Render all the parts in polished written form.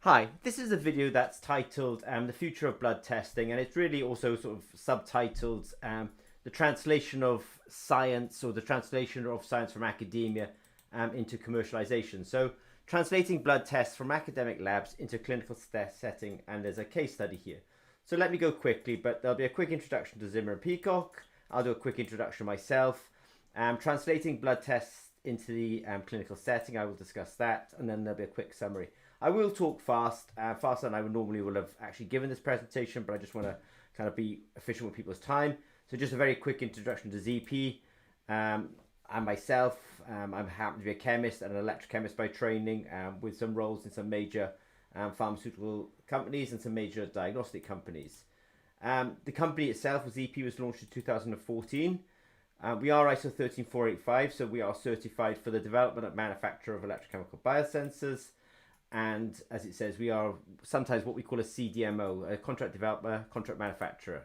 Hi, this is a video that's titled The Future of Blood Testing, and it's really also sort of subtitled The Translation of Science, or the translation of science from academia into commercialization. So translating blood tests from academic labs into clinical setting, and there's a case study here. So let me go quickly, but there'll be a quick introduction to Zimmer and Peacock. I'll do a quick introduction myself. Translating blood tests into the clinical setting, I will discuss that, and then there'll be a quick summary. I will talk faster than I would normally would have actually given this presentation, but I just want to kind of be efficient with people's time. So just a very quick introduction to ZP. And myself, I happen to be a chemist and an electrochemist by training, with some roles in some major pharmaceutical companies and some major diagnostic companies. The company itself, ZP, was launched in 2014. We are ISO 13485, so we are certified for the development and manufacture of electrochemical biosensors. And as it says, we are sometimes what we call a CDMO, a contract developer, contract manufacturer.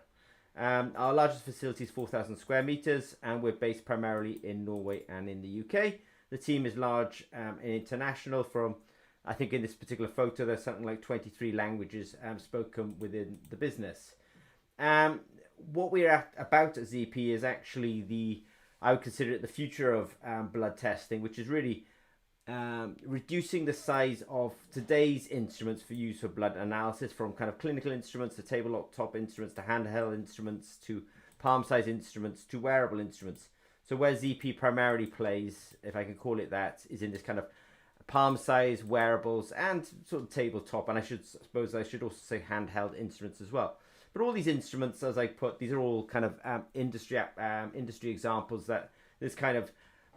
Our largest facility is 4,000 square meters, and we're based primarily in Norway and in the UK. The team is large and international. From, I think in this particular photo, there's something like 23 languages spoken within the business. What we're about at ZP is actually I would consider it the future of blood testing, which is really reducing the size of today's instruments for use for blood analysis, from kind of clinical instruments to tabletop instruments to handheld instruments to palm-sized instruments to wearable instruments. So where ZP primarily plays, if I can call it that, is in this kind of palm-sized wearables and sort of tabletop, and I suppose I should also say handheld instruments as well. But all these instruments, as I put, these are all kind of industry examples that this kind of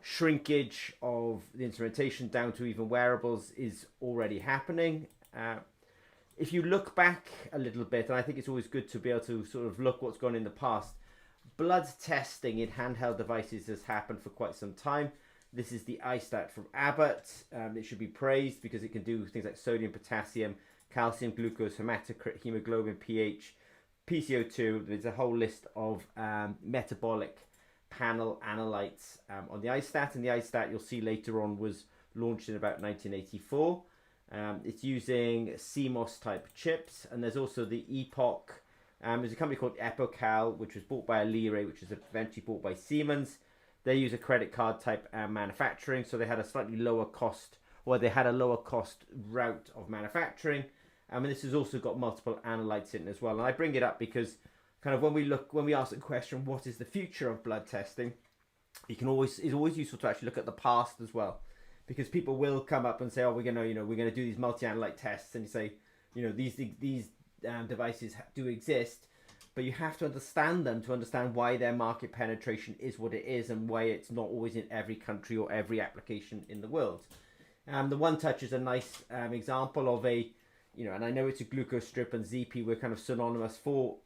shrinkage of the instrumentation down to even wearables is already happening. If you look back a little bit, and I think it's always good to be able to sort of look what's gone in the past, blood testing in handheld devices has happened for quite some time. This is the iStat from Abbott. It should be praised because it can do things like sodium, potassium, calcium, glucose, hematocrit, hemoglobin, pH, PCO2. There's a whole list of metabolic panel analytes on the iStat, and the iStat you'll see later on was launched in about 1984. It's using CMOS type chips, and there's also the Epoch. There's a company called Epocal, which was bought by ALIKSIR, which was eventually bought by Siemens. They use a credit card type manufacturing, so they had a slightly lower cost, or they had a lower cost route of manufacturing. And this has also got multiple analytes in it as well. And I bring it up because kind of when we ask the question, what is the future of blood testing, it's always useful to actually look at the past as well, because people will come up and say, oh, we're gonna do these multi-analyte tests, and you say, these devices do exist, but you have to understand them to understand why their market penetration is what it is, and why it's not always in every country or every application in the world. The One Touch is a nice example of and I know it's a glucose strip, and ZP, we're kind of synonymous for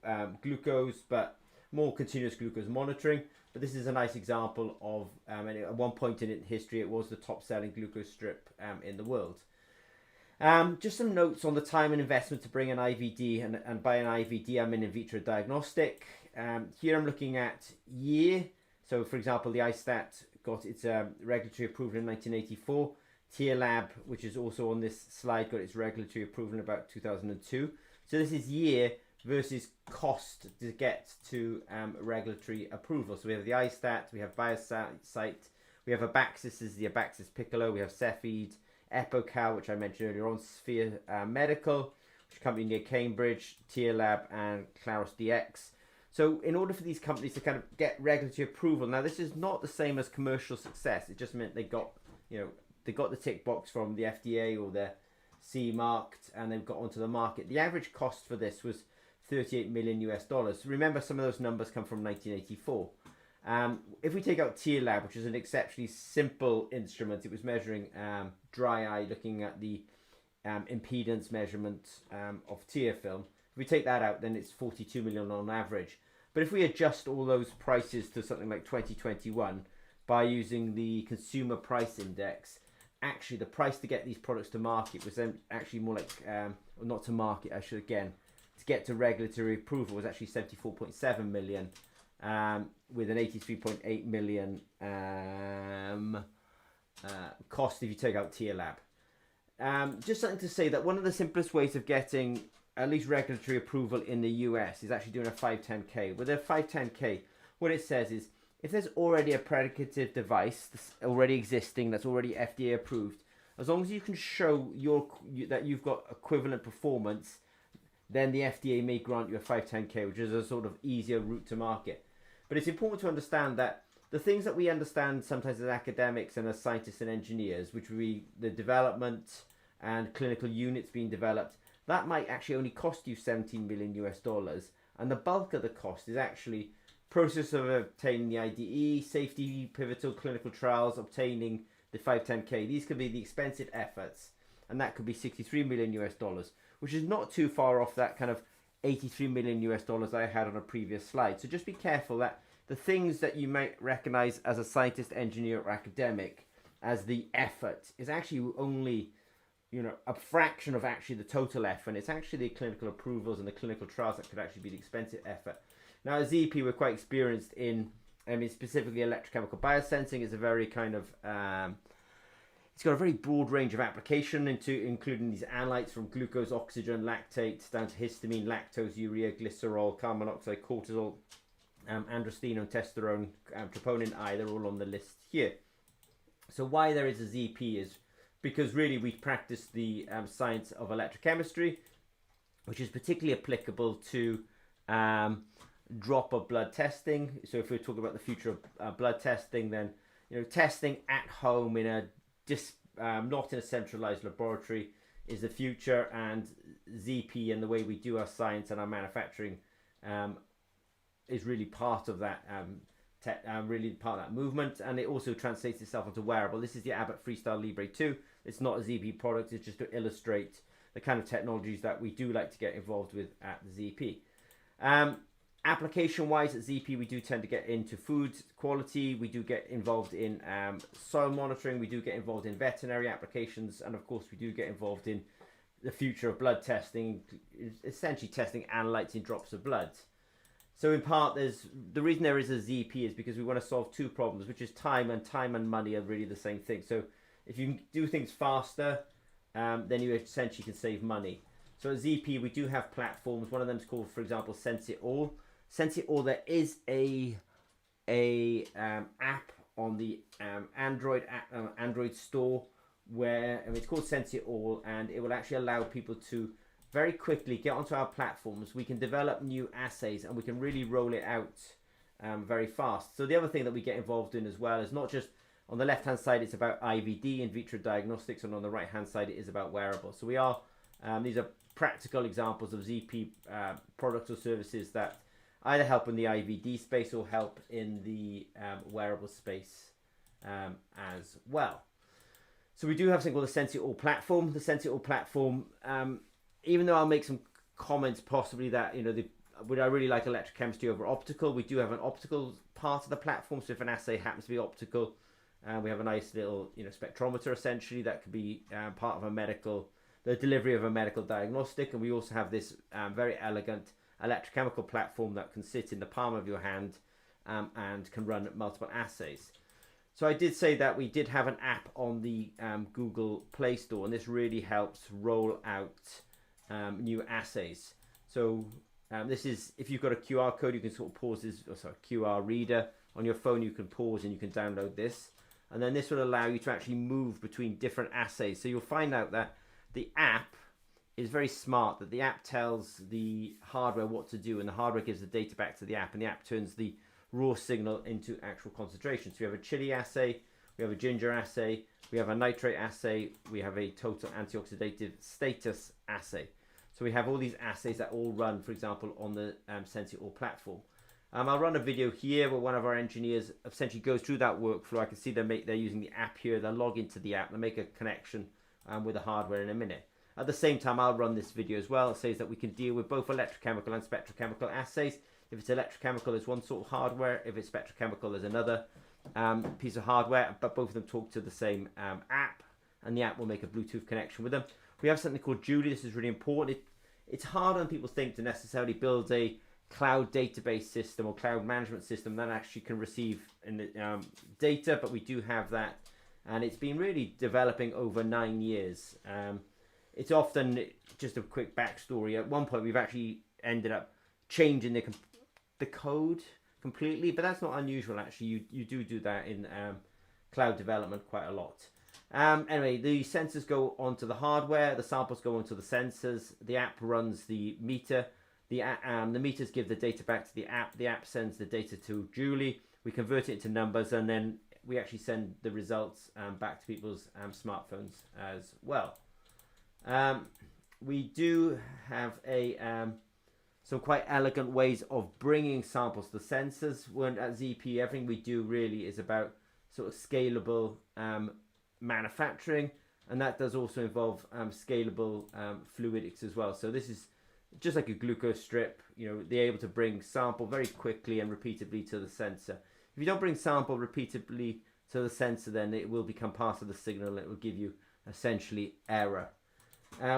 glucose, but more continuous glucose monitoring. But this is a nice example of, and at one point in history, it was the top selling glucose strip in the world. Just some notes on the time and investment to bring an IVD, and by an IVD, I'm in Invitro Diagnostic. Here I'm looking at year. So for example, the iStat got its regulatory approval in 1984. CeeLab, which is also on this slide, got its regulatory approval in about 2002. So this is year versus cost to get to regulatory approval. So we have the iStat, we have biosensor, we have Abaxis, this is the Abaxis Piccolo, we have Cepheid, Epocal, which I mentioned earlier on, Sphere Medical, which is a company near Cambridge, CeeLab, and Claros DX. So in order for these companies to kind of get regulatory approval, now this is not the same as commercial success. It just meant they got, they got the tick box from the FDA or the CE marked, and they've got onto the market. The average cost for this was $38 million US. Remember, some of those numbers come from 1984. If we take out CeeLab, which is an exceptionally simple instrument, it was measuring dry eye, looking at the impedance measurement of tear film. If we take that out, then it's 42 million on average. But if we adjust all those prices to something like 2021 by using the consumer price index, actually the price to get these products to market was then actually more like, not to market, to get to regulatory approval was actually 74.7 million, with an 83.8 million cost if you take out CeeLab. just something to say that one of the simplest ways of getting at least regulatory approval in the US is actually doing a 510K. With a 510K, what it says is if there's already a predicative device that's already existing, that's already FDA approved, as long as you can show that you've got equivalent performance, then the FDA may grant you a 510K, which is a sort of easier route to market. But it's important to understand that the things that we understand sometimes as academics and as scientists and engineers, which would be the development and clinical units being developed, that might actually only cost you $17 million US, and the bulk of the cost is actually process of obtaining the IDE, safety, pivotal clinical trials, obtaining the 510K. These could be the expensive efforts, and that could be $63 million US, which is not too far off that kind of $83 million US I had on a previous slide. So just be careful that the things that you might recognize as a scientist, engineer, or academic as the effort is actually only, you know, a fraction of actually the total effort. It's actually the clinical approvals and the clinical trials that could actually be the expensive effort. Now, at ZP, we're quite experienced in, specifically electrochemical biosensing is a very kind of, it's got a very broad range of application including these analytes from glucose, oxygen, lactate, down to histamine, lactose, urea, glycerol, carbon monoxide, cortisol, androstenone, testosterone, troponin I, they're all on the list here. So why there is a ZP is because really we practice the science of electrochemistry, which is particularly applicable to drop of blood testing. So if we're talking about the future of blood testing, then, you know, testing at home in a not in a centralized laboratory is the future, and ZP and the way we do our science and our manufacturing is really part of that really part of that movement, and it also translates itself into wearable. This is the Abbott Freestyle Libre 2. It's not a ZP product, it's just to illustrate the kind of technologies that we do like to get involved with at the ZP. Application wise at ZP, we do tend to get into food quality, we do get involved in soil monitoring, we do get involved in veterinary applications, and of course we do get involved in the future of blood testing, essentially testing analytes in drops of blood. So in part, the reason there is a ZP is because we want to solve two problems, which is time and money are really the same thing. So if you can do things faster, then you essentially can save money. So at ZP, we do have platforms. One of them is called, for example, Sense It All. Sense It All, there is a app on the Android store where it's called Sense It All, and it will actually allow people to very quickly get onto our platforms. We can develop new assays and we can really roll it out very fast. So the other thing that we get involved in as well is not just on the left hand side it's about IVD, Invitro Diagnostics, and on the right hand side it is about wearables. So we are these are practical examples of ZP products or services that either help in the IVD space or help in the wearable space as well. So we do have something called the Sense It All platform. The Sense It All platform, even though I'll make some comments possibly that, you know, would I really like electrochemistry over optical, we do have an optical part of the platform. So if an assay happens to be optical, we have a nice little, you know, spectrometer essentially that could be part of the delivery of a medical diagnostic. And we also have this very elegant electrochemical platform that can sit in the palm of your hand and can run multiple assays. So I did say that we did have an app on the Google Play Store, and this really helps roll out new assays. So this is, if you've got a QR code, you can sort of pause this, QR reader on your phone, you can pause and you can download this. And then this will allow you to actually move between different assays. So you'll find out that the app is very smart, that the app tells the hardware what to do, and the hardware gives the data back to the app, and the app turns the raw signal into actual concentration. So we have a chili assay, we have a ginger assay, we have a nitrate assay, we have a total antioxidative status assay. So we have all these assays that all run, for example, on the Sense It All platform. I'll run a video here where one of our engineers essentially goes through that workflow. I can see they're using the app here, they'll log into the app, they'll make a connection with the hardware in a minute. At the same time, I'll run this video as well. It says that we can deal with both electrochemical and spectrochemical assays. If it's electrochemical, there's one sort of hardware. If it's spectrochemical, there's another piece of hardware, but both of them talk to the same app, and the app will make a Bluetooth connection with them. We have something called Julie. This is really important. It's hard when people think to necessarily build a cloud database system or cloud management system that actually can receive data, but we do have that and it's been really developing over 9 years. It's often, just a quick backstory, at one point we've actually ended up changing the code completely, but that's not unusual actually. You do that in cloud development quite a lot. Anyway, the sensors go onto the hardware, the samples go onto the sensors, the app runs the meter, the meters give the data back to the app sends the data to Julie, we convert it into numbers, and then we actually send the results back to people's smartphones as well. We do have some quite elegant ways of bringing samples to the sensors. When at ZP, everything we do really is about sort of scalable manufacturing, and that does also involve scalable fluidics as well. So this is just like a glucose strip. You know, they're able to bring sample very quickly and repeatedly to the sensor. If you don't bring sample repeatedly to the sensor, then it will become part of the signal. It will give you essentially error.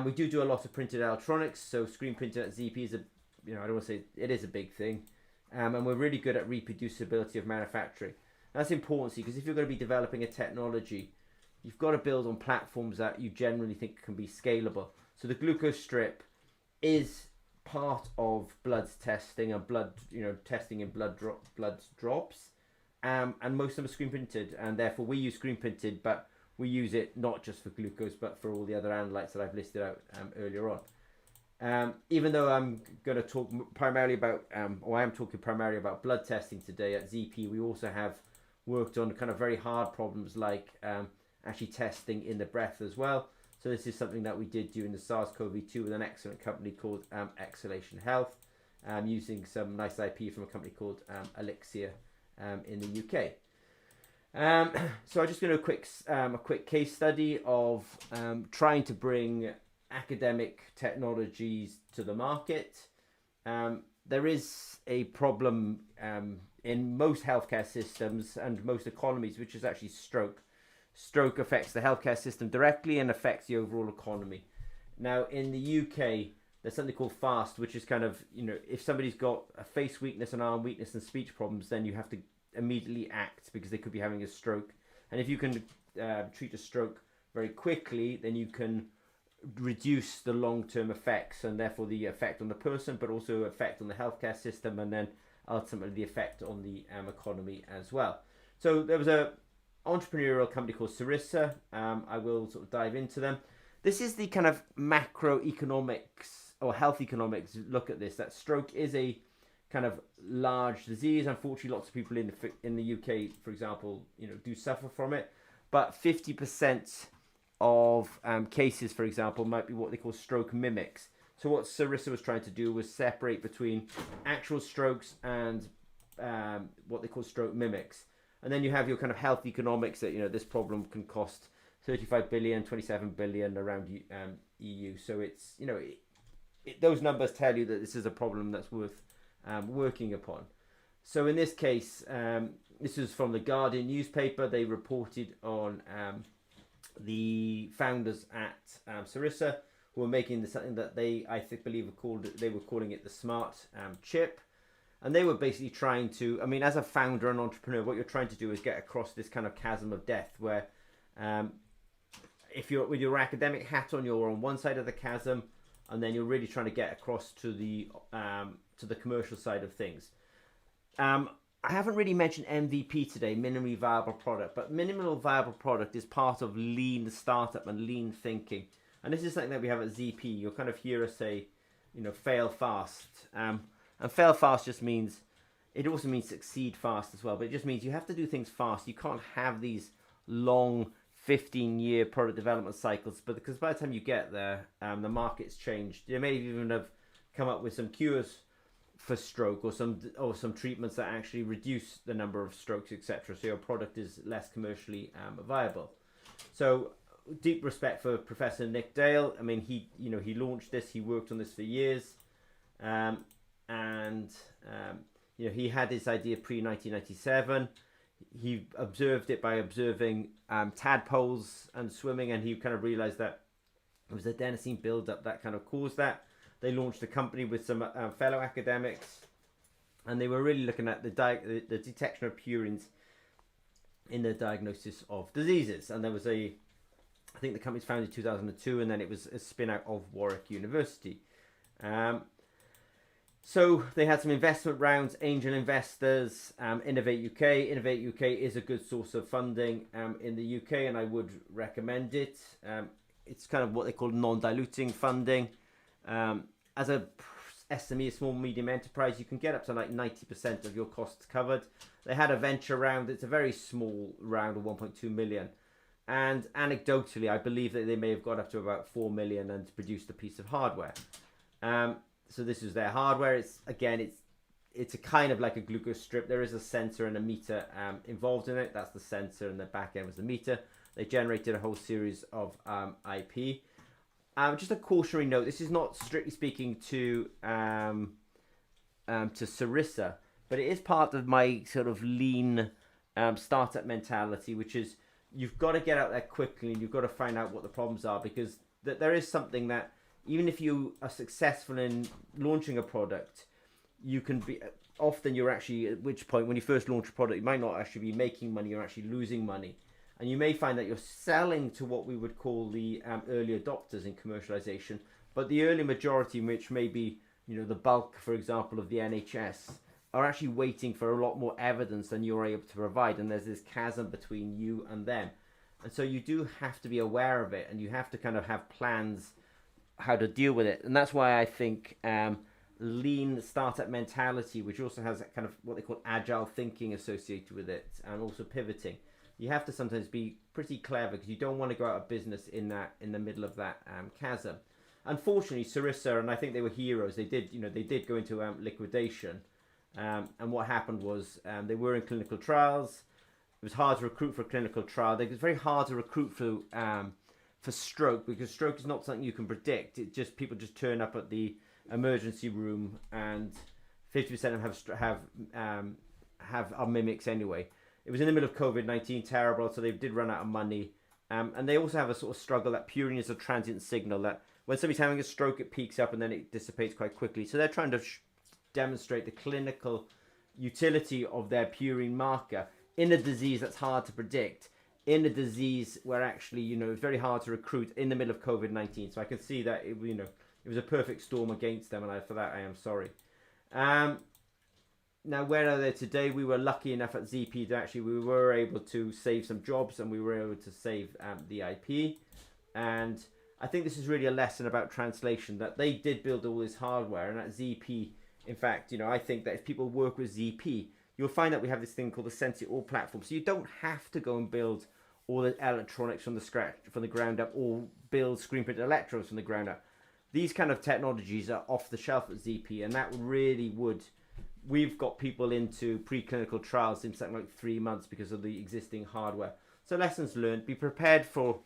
We do a lot of printed electronics, so screen printing at ZP is I don't want to say it is a big thing, and we're really good at reproducibility of manufacturing. That's important because if you're going to be developing a technology, you've got to build on platforms that you generally think can be scalable. So the glucose strip is part of blood testing and testing in blood drops, and most of them are screen printed, and therefore we use screen printed, but we use it not just for glucose but for all the other analytes that I've listed out earlier on. Even though I'm going to talk primarily about, or I am talking primarily about blood testing today at ZP, we also have worked on kind of very hard problems like actually testing in the breath as well. So this is something that we did during the SARS-CoV-2 with an excellent company called Exhalation Health, using some nice IP from a company called ALIKSIR in the UK. So I'm just going to a quick case study of trying to bring academic technologies to the market. There is a problem in most healthcare systems and most economies, which is actually stroke. Stroke affects the healthcare system directly and affects the overall economy. Now, in the UK, there's something called FAST, which is kind of, if somebody's got a face weakness, an arm weakness, and speech problems, then you have to immediately act because they could be having a stroke. And if you can treat a stroke very quickly, then you can reduce the long-term effects, and therefore the effect on the person, but also effect on the healthcare system, and then ultimately the effect on the economy as well. So there was a entrepreneurial company called Sarissa. I will sort of dive into them. This is the kind of macroeconomics or health economics look at this, that stroke is a kind of large disease. Unfortunately, lots of people in the UK, for example, do suffer from it, but 50% of cases, for example, might be what they call stroke mimics. So what Sarissa was trying to do was separate between actual strokes and what they call stroke mimics. And then you have your kind of health economics that, this problem can cost 35 billion, 27 billion around EU. So it's, those numbers tell you that this is a problem that's worth working upon. So in this case, this is from the Guardian newspaper. They reported on the founders at Sarissa, who were making something that they were calling it the smart chip. And they were basically trying to, as a founder and entrepreneur, what you're trying to do is get across this kind of chasm of death where if you're with your academic hat on, you're on one side of the chasm, and then you're really trying to get across to the commercial side of things. I haven't really mentioned MVP today, minimally viable product, but minimal viable product is part of lean startup and lean thinking. And this is something that we have at ZP. You'll kind of hear us say, fail fast. And fail fast just means, it also means succeed fast as well, but it just means you have to do things fast. You can't have these long 15-year product development cycles, but because by the time you get there, the market's changed. You may even have come up with some cures for stroke or some treatments that actually reduce the number of strokes, etc. So your product is less commercially viable. So deep respect for Professor Nick Dale. He launched this. He worked on this for years. He had this idea pre-1997. He observed it by observing tadpoles and swimming, and he kind of realized that it was adenosine buildup that kind of caused that. They launched a company with some fellow academics, and they were really looking at the detection of purines in the diagnosis of diseases. And there was I think the company was founded in 2002, and then it was a spin out of Warwick University. So they had some investment rounds, angel investors, Innovate UK. Innovate UK is a good source of funding in the UK, and I would recommend it. It's kind of what they call non-diluting funding. As a SME, a small medium enterprise, you can get up to like 90% of your costs covered. They had a venture round. It's a very small round of 1.2 million. And anecdotally, I believe that they may have got up to about 4 million and produced a piece of hardware. So this is their hardware. It's a kind of like a glucose strip. There is a sensor and a meter involved in it. That's the sensor, and the back end was the meter. They generated a whole series of IP. Just a cautionary note. This is not strictly speaking to Sarissa, but it is part of my sort of lean startup mentality, which is you've got to get out there quickly and you've got to find out what the problems are, because there is something that even if you are successful in launching a product, you can be often you're actually at which point when you first launch a product, you might not actually be making money, you're actually losing money. And you may find that you're selling to what we would call the early adopters in commercialization, but the early majority, which may be, the bulk, for example, of the NHS, are actually waiting for a lot more evidence than you're able to provide. And there's this chasm between you and them. And so you do have to be aware of it, and you have to kind of have plans how to deal with it. And that's why I think lean startup mentality, which also has that kind of what they call agile thinking associated with it, and also pivoting. You have to sometimes be pretty clever, because you don't want to go out of business in the middle of that chasm. Unfortunately, Sarissa, and I think they were heroes. They did go into liquidation, and what happened was they were in clinical trials. It was hard to recruit for a clinical trial. It was very hard to recruit for stroke, because stroke is not something you can predict. It just people just turn up at the emergency room, and 50% of them are mimics anyway. It was in the middle of COVID-19, terrible, so they did run out of money. And they also have a sort of struggle that purine is a transient signal, that when somebody's having a stroke, it peaks up and then it dissipates quite quickly. So they're trying to demonstrate the clinical utility of their purine marker in a disease that's hard to predict, in a disease where actually, it's very hard to recruit in the middle of COVID-19. So I can see that, it was a perfect storm against them, and for that I am sorry. Now, where are they today? We were lucky enough at ZP that actually we were able to save some jobs, and we were able to save the IP. And I think this is really a lesson about translation, that they did build all this hardware, and at ZP, in fact, I think that if people work with ZP, you'll find that we have this thing called the Sense It All platform. So you don't have to go and build all the electronics from the ground up, or build screen printed electrodes from the ground up. These kind of technologies are off the shelf at ZP, and that really would. We've got people into preclinical trials in something like 3 months because of the existing hardware. So lessons learned: be prepared for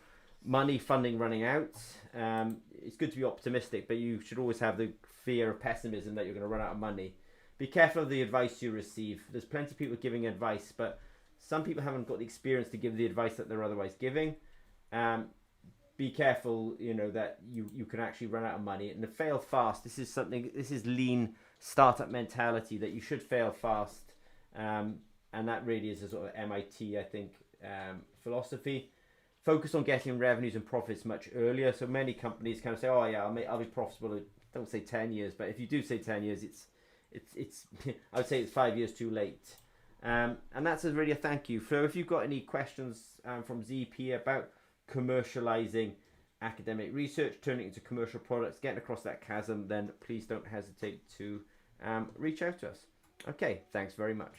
money funding running out. It's good to be optimistic, but you should always have the fear of pessimism that you're going to run out of money. Be careful of the advice you receive. There's plenty of people giving advice, but some people haven't got the experience to give the advice that they're otherwise giving. Be careful, that you can actually run out of money, and to fail fast. This is lean startup mentality, that you should fail fast, and that really is a sort of MIT, I think, philosophy. Focus on getting revenues and profits much earlier. So many companies kind of say, "Oh yeah, I'll be profitable." Don't say 10 years, but if you do say 10 years, it's I would say it's 5 years too late. And that's really a thank you. So if you've got any questions from ZP about commercializing academic research, turning it into commercial products, getting across that chasm, then please don't hesitate to reach out to us. Okay, thanks very much.